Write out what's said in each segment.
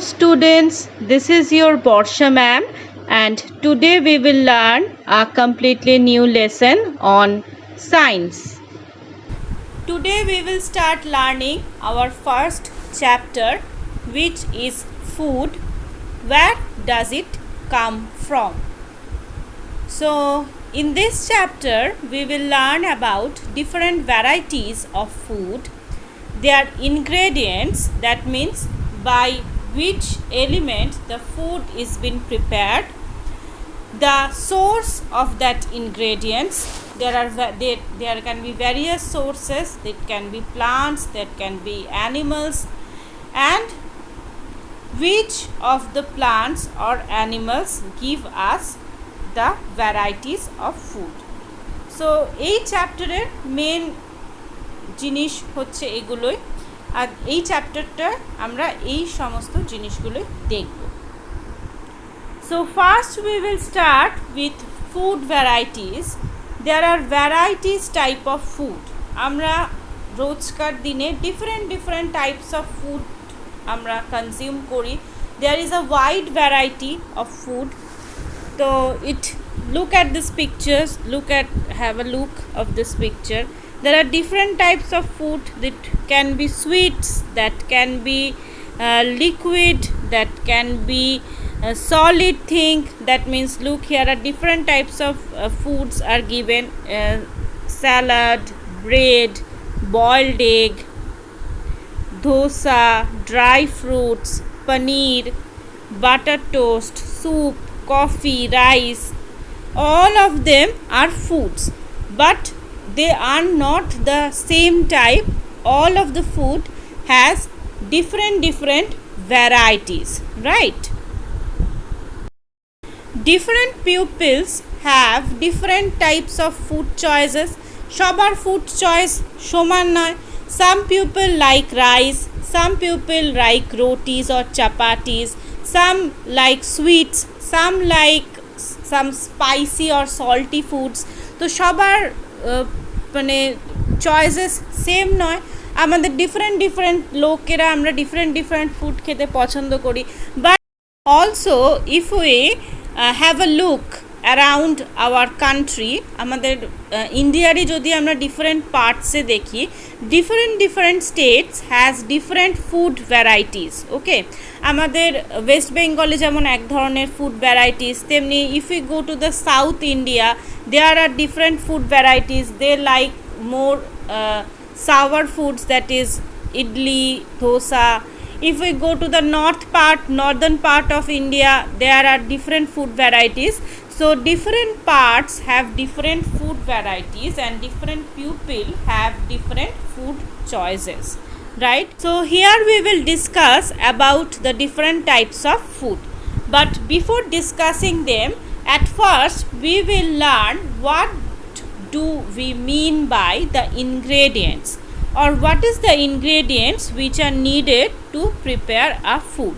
students, this is your Borsha ma'am, and today we will learn a completely new lesson on science. Today we will start learning our first chapter, which is food. Where does it come from? So in this chapter we will learn about different varieties of food, their ingredients, that means by which element the food is being prepared, the source of that ingredients. There can be various sources. It can be plants, that can be animals, and which of the plants or animals give us the varieties of food. So এই চ্যাপ্টারের main জিনিস হচ্ছে এগুলোই, আর এই চ্যাপ্টারটা আমরা এই সমস্ত জিনিসগুলোই দেখব। So first we will start with food varieties. There are varieties type of food. আমরা রোজকার দিনে different types of food আমরা কনজিউম করি. There is a wide variety of food. So look at this pictures, have a look of this picture. There are different types of food that can be sweets, that can be liquid, that can be a solid thing. That means look, here are different types of foods are given: salad, bread, boiled egg, dosa, dry fruits, paneer, butter toast, soup, coffee, rice. All of them are foods, but they are not the same type. All of the food has different varieties, right? Different pupils have different types of food choices. সবার food choice সমান নয়. Some people like rice, some people like rotis or chapatis, some like sweets, some like some spicy or salty foods. তো সবার মানে choices same নয়. আমাদের different লোকেরা আমরা ডিফারেন্ট ফুড খেতে পছন্দ করি. But also if we have a look around our country, আমাদের ইন্ডিয়ারই যদি আমরা ডিফারেন্ট পার্টসে দেখি, different states has different food varieties. Okay, আমাদের ওয়েস্ট বেঙ্গলে যেমন এক ধরনের ফুড ভ্যারাইটিস, তেমনি if you go to the south India, there are different food varieties. They like more sour foods, that is idli, dosa. If we go to the northern part of India, there are different food varieties. So different parts have different food varieties, and different people have different food choices, right? So here we will discuss about the different types of food, but before discussing them, at first we will learn what do we mean by the ingredients, or what is the ingredients which are needed to prepare a food.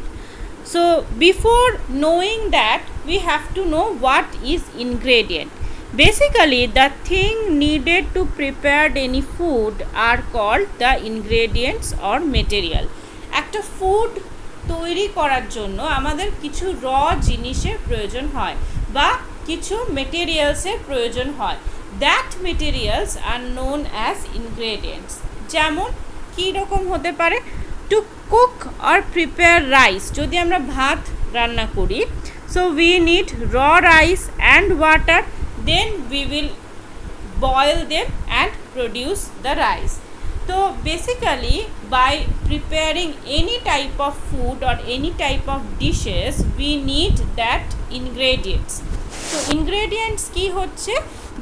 So before knowing that, we have to know what is ingredient. Basically the thing needed to prepare any food are called the ingredients or material. একটা food তৈরি করার জন্য আমাদের কিছু র জিনিসের প্রয়োজন হয় বা কিছু মেটেরিয়ালসের প্রয়োজন হয়. That materials are known as ingredients. যেমন কী রকম হতে পারে? To cook or prepare rice, যদি আমরা ভাত রান্না করি, so we need raw rice and water, then we will boil them and produce the rice. তো basically by preparing any type of food or any type of dishes we need that ingredients. তো ingredients কী হচ্ছে?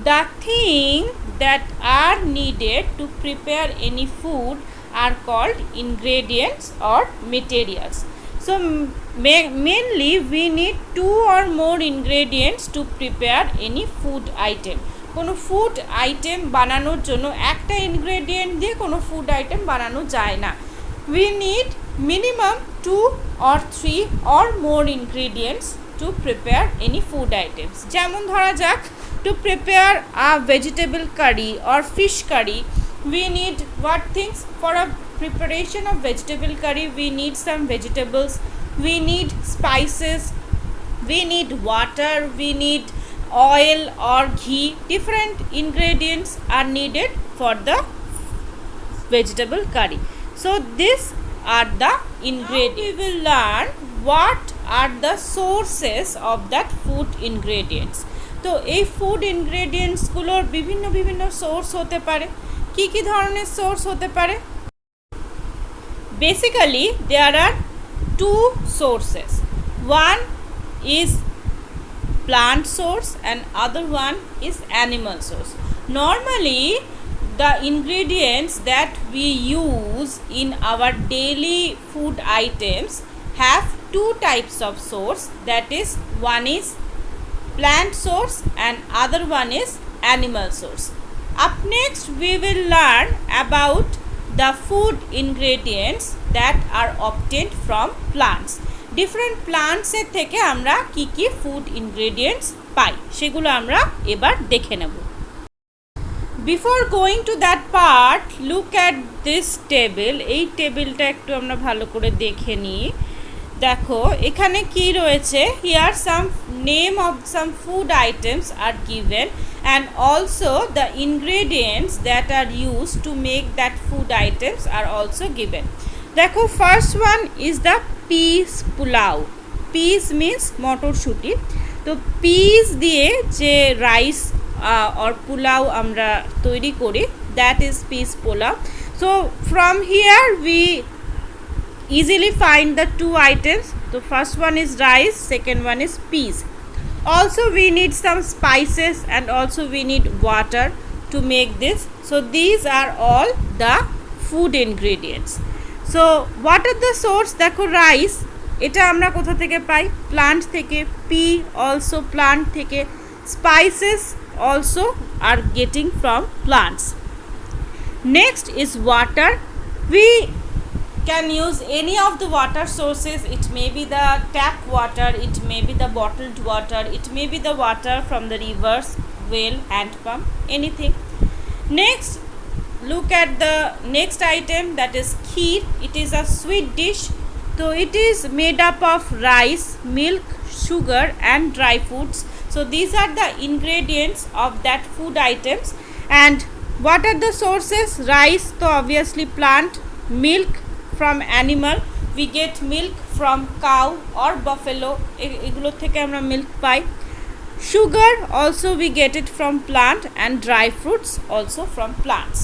The thing that are needed to prepare any food are called ingredients or materials. So mainly we need 2 or more ingredients to prepare any food item. কোনো food item বানানোর জন্য একটা ingredient দিয়ে কোনো food item বানানো যায় না. We need minimum 2 or 3 or more ingredients to prepare any food items. যেমন ধরা যাক, to prepare a vegetable curry or fish curry, we need what things? For a preparation of vegetable curry, we need some vegetables, we need spices, we need water, we need oil or ghee. Different ingredients are needed for the vegetable curry. So these are the ingredients. Now we will learn what are the sources of that food ingredients. তো এই food ইনগ্রেডিয়েন্টসগুলোর বিভিন্ন বিভিন্ন source হতে পারে। কি কি ধরনের source হতে পারে? Basically there are two sources, one is plant source and other one is animal source. Normally the ingredients that we use in our daily food items have two types of source, that is one is plant source and other one is animal source. Up next we will learn about the food ingredients that are obtained from plants. Different প্লান্টসের থেকে আমরা কি কি food ingredients পাই সেগুলো আমরা এবার দেখে নেব। Before going to that part, look at this table. এই টেবিলটা একটু আমরা ভালো করে দেখে নিই। দেখো এখানে কি রয়েছে, here some name of some food items are given and also the ingredients that are used to make that food items are also given. দেখো first one is the piece pulao. Piece means মটরশুঁটি। তো piece দিয়ে যে rice or pulao আমরা তৈরি করি, that is piece pulao. So from here we easily find the two items. So first one is rice, second one is peas. Also we need some spices and also we need water to make this. So these are all the food ingredients. So what are the source? দেখো rice, এটা আমরা কোথা থেকে পাই? Plant থেকে। P also plant থেকে। Spices also are getting from plants. Next is water. We can use any of the water sources. It may be the tap water, it may be the bottled water, it may be the water from the rivers, well, hand pump, anything. Next, look at the next item, that is kheer. It is a sweet dish. So it is made up of rice, milk, sugar and dry fruits. So these are the ingredients of that food items. And what are the sources? Rice, so obviously plant. Milk from animal, we get milk from cow or buffalo, এগুলো থেকে আমরা milk pi. Sugar also we get it from plant and dry fruits also from plants.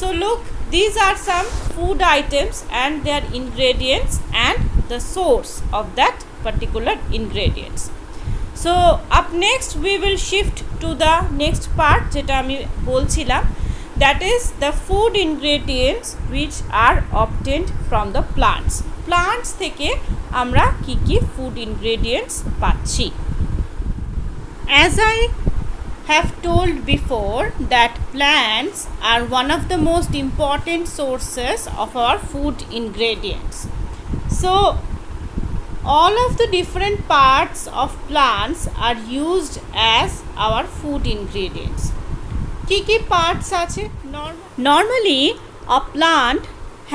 So look, these are some food items and their ingredients and the source of that particular ingredients. So up next we will shift to the next part যেটা আমি বলছিলাম, that is the food ingredients which are obtained from the plants. Plants থেকে আমরা কি কি food ingredients পাচ্ছি? As I have told before that plants are one of the most important sources of our food ingredients. So all of the different parts of plants are used as our food ingredients. কি কি parts আছে? Normally a plant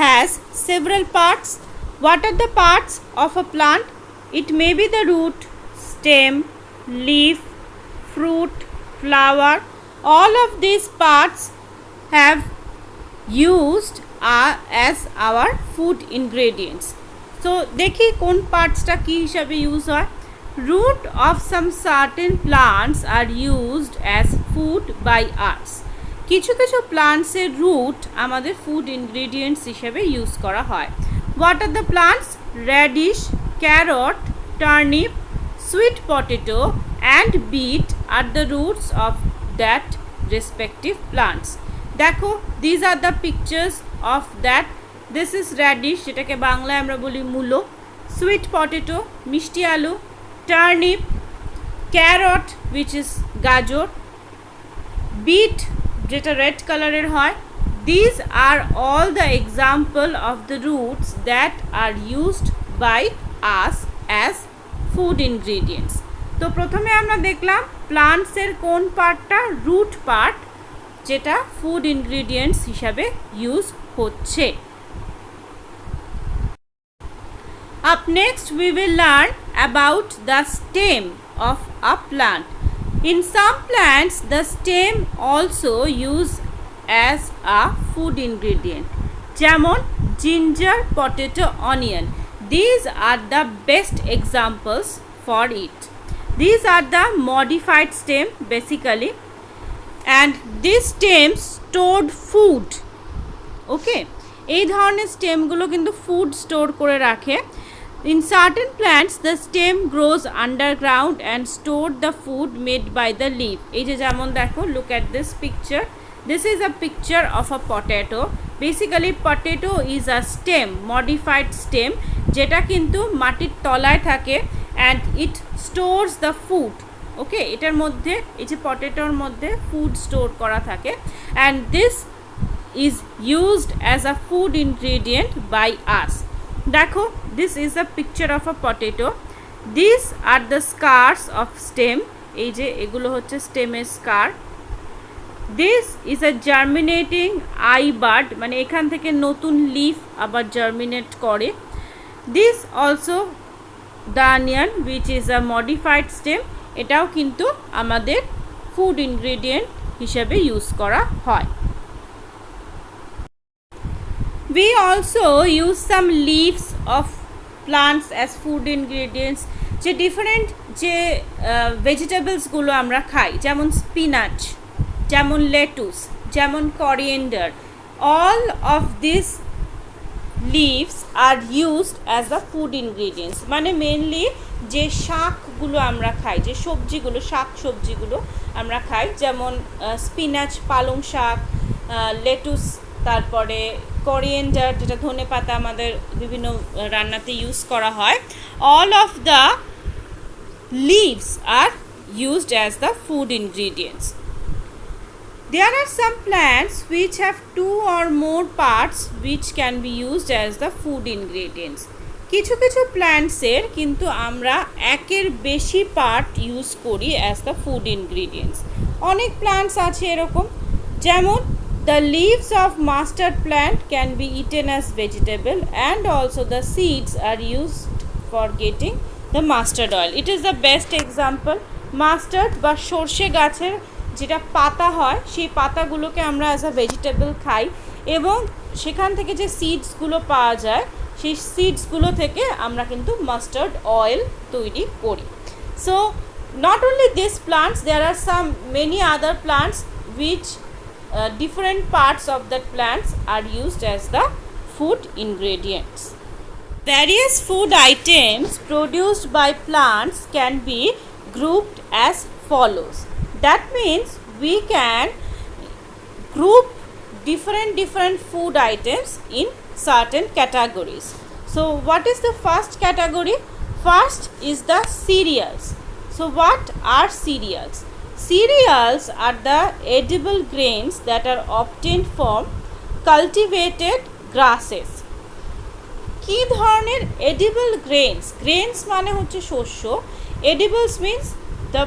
has several parts. What are the parts of a plant? It may be the root, stem, leaf, fruit, flower. All of these parts have used as our food ingredients. So দেখি কোন পার্টসটা কি হিসাবে use হয়। Root of some certain plants are used as food by us. কিছু কিছু প্লান্টসের root আমাদের food ingredients হিসেবে use করা হয়। What are the plants? Radish, carrot, turnip, sweet potato and beet are the roots of that respective plants. দেখো, these are the pictures of that. This is radish, যেটাকে বাংলায় আমরা বলি মূলো। Sweet potato, মিষ্টি আলু। Turnip, carrot which is গাজর, beet যেটা রেড কালারের হয়। These are all the example of the roots that are used by us as food ingredients. তো প্রথমে আমরা দেখলাম প্লান্টসের কোন পার্টটা? রুট পার্ট, যেটা ফুড ইনগ্রেডিয়েন্টস হিসাবে ইউজ হচ্ছে। Up next we will learn about the stem of a plant. In some plants the stem also used as a food ingredient. যেমন ginger, potato, onion. These are the best examples for it. These are the modified stem basically, and these stems stored food. Okay, এই ধরনের স্টেমগুলো কিন্তু food store করে রাখে. In certain plants the stem grows underground and store the food made by the leaf. এই যে যেমন দেখো, look at this picture. This is a picture of a potato. Basically potato is a stem, modified stem, যেটা কিন্তু মাটির তলায় থাকে and it stores the food. ওকে, এটার মধ্যে এই যে পটেটোর মধ্যে ফুড স্টোর করা থাকে and this is used as a food ingredient by us. দেখো, this is a picture of a potato. These are the scars of stem. এই যে এগুলো হচ্ছে স্টেমের স্কার. This is a germinating eye bud, মানে এখান থেকে নতুন লিফ আবার জার্মিনেট করে. This also the onion which is a modified stem, এটাও কিন্তু আমাদের ফুড ইনগ্রেডিয়েন্ট হিসেবে ইউজ করা হয়. We also use some leaves of plants as food ingredients. যে ডিফারেন্ট যে ভেজিটেবলসগুলো আমরা খাই, যেমন স্পিনাচ, যেমন লেটুস, যেমন coriander, all of these leaves are used as the food ingredients. মানে মেনলি যে শাকগুলো আমরা খাই, যে সবজিগুলো, শাক সবজিগুলো আমরা খাই, যেমন স্পিনাচ, পালং শাক, লেটুস, তারপরে করিয়েন্ডার যেটা ধনে পাতা আমাদের বিভিন্ন রান্নাতে ইউজ করা হয়, all of the leaves are used as the food ingredients. There are some plants which have two or more parts which can be used as the food ingredients. কিছু কিছু প্ল্যান্টসের কিন্তু আমরা একের বেশি পার্ট ইউজ করি as the food ingredients. অনেক plants আছে এরকম, যেমন the leaves of mustard plant can be eaten as vegetable and also the seeds are used for getting the mustard oil. It is the best example. Mustard বা সর্ষে গাছের যেটা পাতা হয়, সেই পাতাগুলোকে আমরা অ্যাজ আ ভেজিটেবল খাই এবং সেখান থেকে যে সিডসগুলো পাওয়া যায়, সেই সিডসগুলো থেকে আমরা কিন্তু মাস্টার্ড অয়েল তৈরি করি. So not only this plants, there are some many other plants which different parts of that plants are used as the food ingredients. Various food items produced by plants can be grouped as follows. That means we can group different food items in certain categories. So what is the first category? First is the cereals. So what are cereals? Cereals are the edible grains that are obtained from cultivated grasses. কি ধরনের edible grains? Grains মানে হচ্ছে শস্য. Edibles means the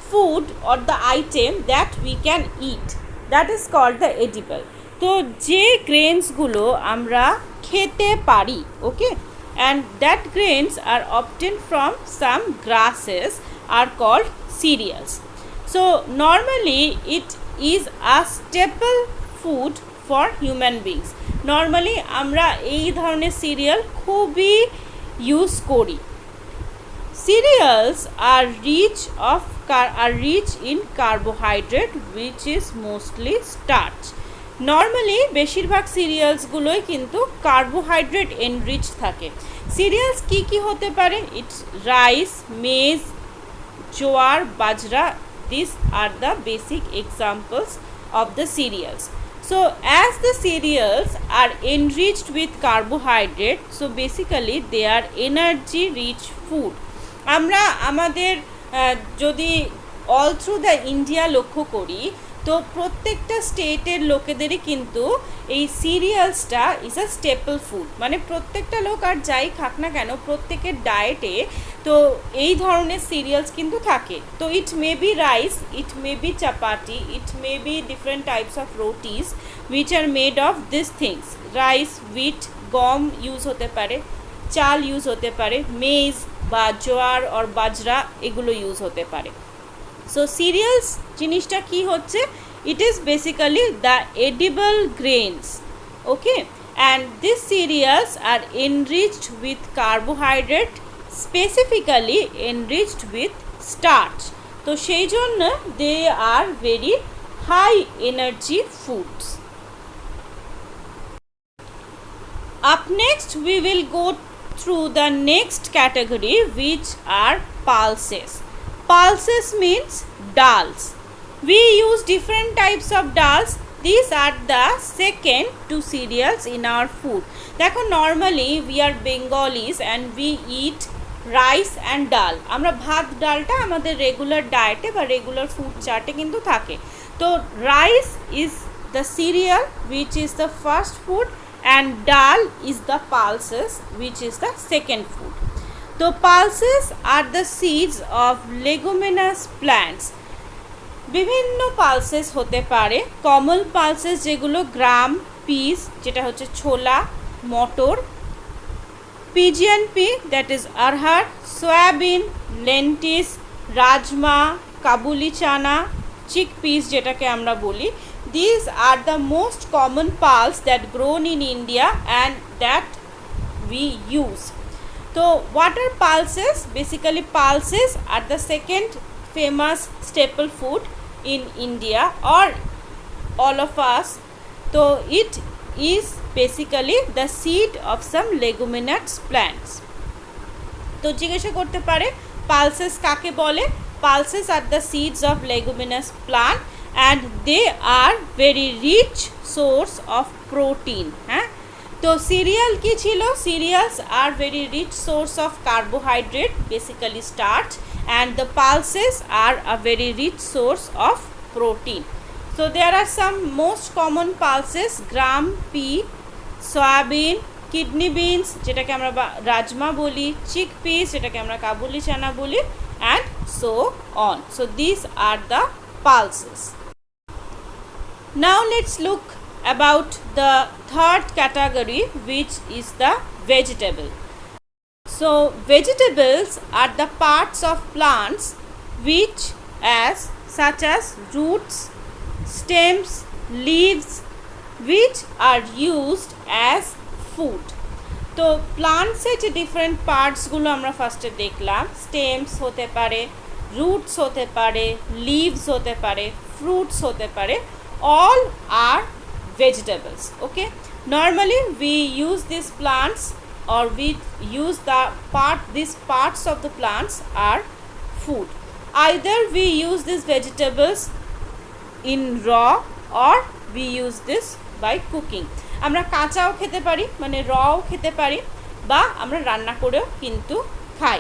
food or the item that we can eat. That is called the edible. তো যে গ্রেনসগুলো আমরা খেতে পারি, ওকে, and that grains are obtained from some grasses are called cereals. So normally it is a staple food for human beings. Normally আমরা এই ধরনের serial খুবই use করি. Cereals are rich in carbohydrate which is mostly starch. Normally বেশিরভাগ সিরিয়ালসগুলোই কিন্তু carbohydrate enrich থাকে. Serials কি কি হতে পারে? It's rice, maize, jowar, bajra. This are the basic examples of the cereals. So as the cereals are enriched with carbohydrate, so basically they are energy rich food. আমরা আমাদের যদি অল থ্রু দ্য ইন্ডিয়া লক্ষ্য করি, তো প্রত্যেকটা স্টেটের লোকেদেরই কিন্তু এই সিরিয়ালসটা ইজ আ স্টেপল ফুড. মানে প্রত্যেকটা লোক আর যাই খাক না কেন, প্রত্যেকের ডায়েটে তো এই ধরনের সিরিয়ালস কিন্তু থাকে. তো it may be rice, it may be chapati, it may be different types of rotis which are made of this things. Rice, wheat, গম ইউজ হতে পারে, চাল ইউজ হতে পারে, মেজ বা জোয়ার অর বাজরা এগুলো ইউজ হতে পারে। সো সিরিয়ালস জিনিসটা কি হচ্ছে, it is basically the edible grains, okay, and this cereals are enriched with carbohydrate, specifically enriched with starch. তো সেই জন্য they are very high energy foods. Up next we will go through the next category, which are pulses. Pulses means dals. We use different types of dals. These are the second to cereals in our food. দেখো normally we are Bengalis and we eat rice and dal. আমরা ভাত ডালটা আমাদের regular ডায়েটে বা regular food চার্টে কিন্তু থাকে। তো rice is the serial which is the first food, and dal is the pulses which is the second food. So pulses are the seeds of leguminous plants. বিভিন্ন পালসেস হতে পারে, common pulses যেগুলো গ্রাম, piece যেটা হচ্ছে ছোলা, মটর, pigeon pea that is arhar, soybean, lentils, rajma, kabuli chana, chick piece যেটাকে আমরা বলি। These are the most common pulse that grown in India and that we use. So what are pulses? Basically pulses are the second famous staple food in India or all of us. So it is basically the seed of some leguminous plants. তো জিজ্ঞাসা করতে পারে pulses কাকে বলে? Pulses are the seeds of leguminous plant and they are very rich source of protein. হ্যাঁ, তো serial কি ছিল? Cereals are very rich source of carbohydrate, basically starch, and the pulses are a very rich source of protein. So there are some most common pulses: gram, pea, soybean, kidney beans যেটাকে আমরা রাজমা বলি, chickpeas যেটাকে আমরা কাবুলি চানা বলি, and so on. So these are the pulses. Now let's look about the third category, which is the vegetable. So vegetables are the parts of plants which such as roots, stems, leaves, which are used as food. তো প্লান্টসের যে different পার্টসগুলো আমরা ফার্স্টে দেখলাম, stems হতে পারে, roots হতে পারে, leaves হতে পারে, ফ্রুটস হতে পারে, all are vegetables. Okay, normally we use these plants or we use these parts of the plants are food. Either we use these vegetables in raw or we use this by cooking. আমরা কাঁচাও খেতে পারি, মানে রাও খেতে পারি, বা আমরা রান্না করেও কিন্তু খাই।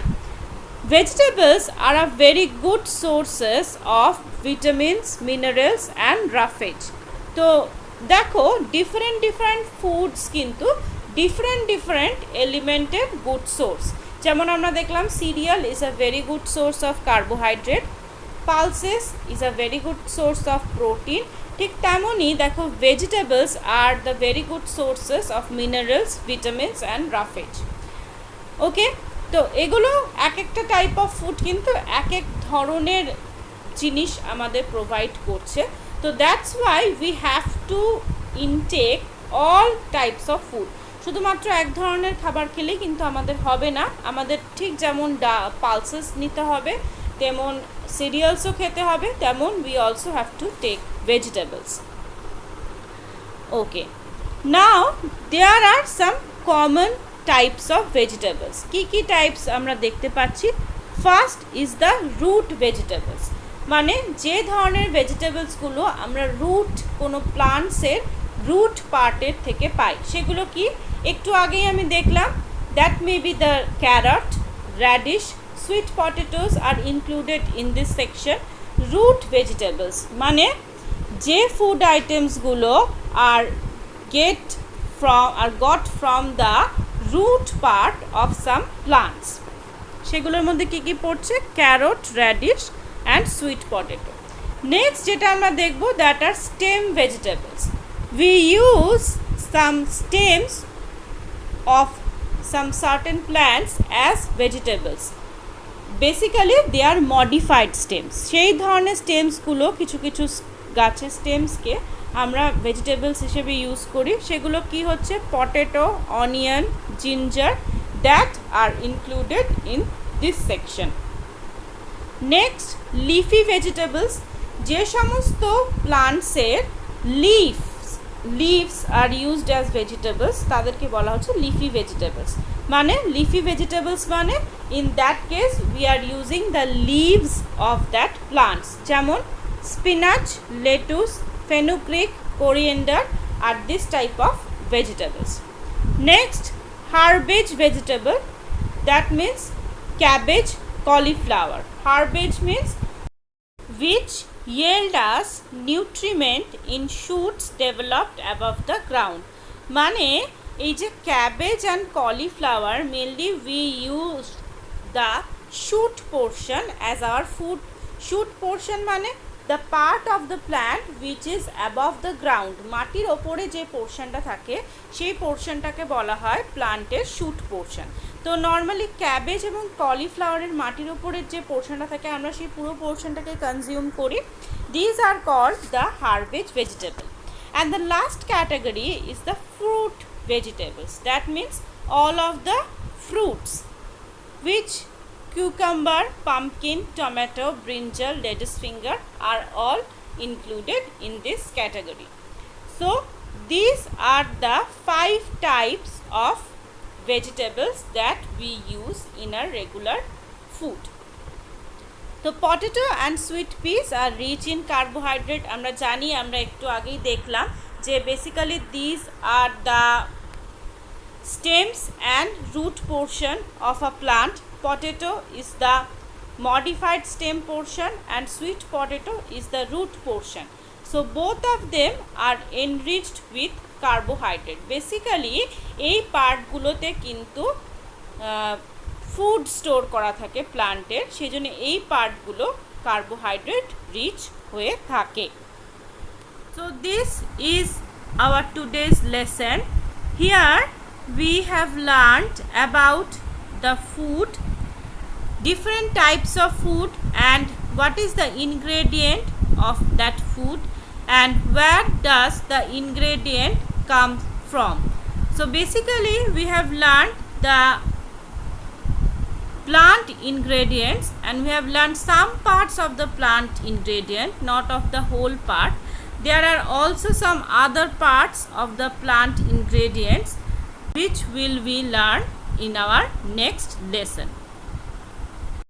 Vegetables are a very good sources of vitamins, minerals and roughage. তো দেখো ডিফারেন্ট ফুডস কিন্তু ডিফারেন্ট এলিমেন্টের গুড সোর্স। যেমন আমরা দেখলাম cereal is a very good source of carbohydrate, pulses is a very good source of protein. ঠিক তেমনই দেখো vegetables are the very good sources of minerals, vitamins and roughage. Okay, তো এগুলো এক একটা টাইপ অফ ফুড কিন্তু এক এক ধরনের জিনিস আমাদের প্রোভাইড করছে। তো that's why we have to intake all types of food. শুধুমাত্র এক ধরনের খাবার খেলেই কিন্তু আমাদের হবে না, আমাদের ঠিক যেমন পালসেস নিতে হবে, তেমন সিরিয়ালসও খেতে হবে, তেমন we also have to take vegetables. Okay, now there are some common types of vegetables. কী কী টাইপস আমরা দেখতে পাচ্ছি? First is the root vegetables, মানে যে ধরনের ভেজিটেবলসগুলো আমরা রুট কোনো প্লান্টসের রুট পার্টের থেকে পাই সেগুলো কি? একটু আগেই আমি দেখলাম, that may be the carrot, radish, sweet potatoes are included in this section. Root vegetables মানে যে ফুড আইটেমসগুলো are got from the root part of some plants, সেগুলোর মধ্যে কী কী পড়ছে? Carrot, radish and sweet potato. Next যেটা আমরা দেখব, that are stem vegetables. We use some stems of some certain plants as vegetables. Basically they are modified stems, সেই ধরনের স্টেমসগুলো কিছু কিছু গাছের স্টেমসকে আমরা ভেজিটেবলস হিসেবে ইউজ করি। সেগুলো কি হচ্ছে potato, onion, ginger, that are included in this section. Next leafy vegetables, যে সমস্ত প্লান্টসের leaves are used as vegetables তাদেরকে বলা হচ্ছে লিফি ভেজিটেবলস। মানে লিফি ভেজিটেবলস মানে in that case we are using the leaves of that plants, যেমন spinach, lettuce, fenugreek, coriander are this type of vegetables. Next herbage vegetable, that means cabbage, cauliflower. Herbage means which yield us nutriment in shoots developed above the ground. মানে এই যে cabbage and cauliflower mainly we use the shoot portion as our food. Shoot portion মানে the part of the plant which is above the ground, মাটির ওপরে যে পোর্শনটা থাকে সেই পোর্শনটাকে বলা হয় প্লান্টের শুট পোর্শন। তো নর্মালি ক্যাবেজ এবং কলিফ্লাওয়ারের মাটির ওপরের যে পোর্শনটা থাকে আমরা সেই পুরো পোর্শনটাকে কনজিউম করি। These are called the herbage vegetable. And the last category is the fruit vegetables, that means all of the fruits which cucumber, pumpkin, tomato, brinjal, lettuce finger are all included in this category. So these are the 5 types of vegetables that we use in our regular food. তো potato and sweet peas are rich in carbohydrate. আমরা জানি, আমরা একটু আগেই দেখলাম যে basically these are the stems and root portion of a plant. Potato is the modified stem portion and sweet potato is the root portion. So both of them are enriched with carbohydrate. Basically এই পার্টগুলোতে কিন্তু food store করা থাকে প্লান্টের, সেই জন্য এই পার্টগুলো carbohydrate rich হয়ে থাকে। So this is our today's lesson. Here we have learned about the food, different types of food and what is the ingredient of that food and where does the ingredient come from. So basically we have learned the plant ingredients and we have learned some parts of the plant ingredient, not of the whole part. There are also some other parts of the plant ingredients which will we learn in our next lesson.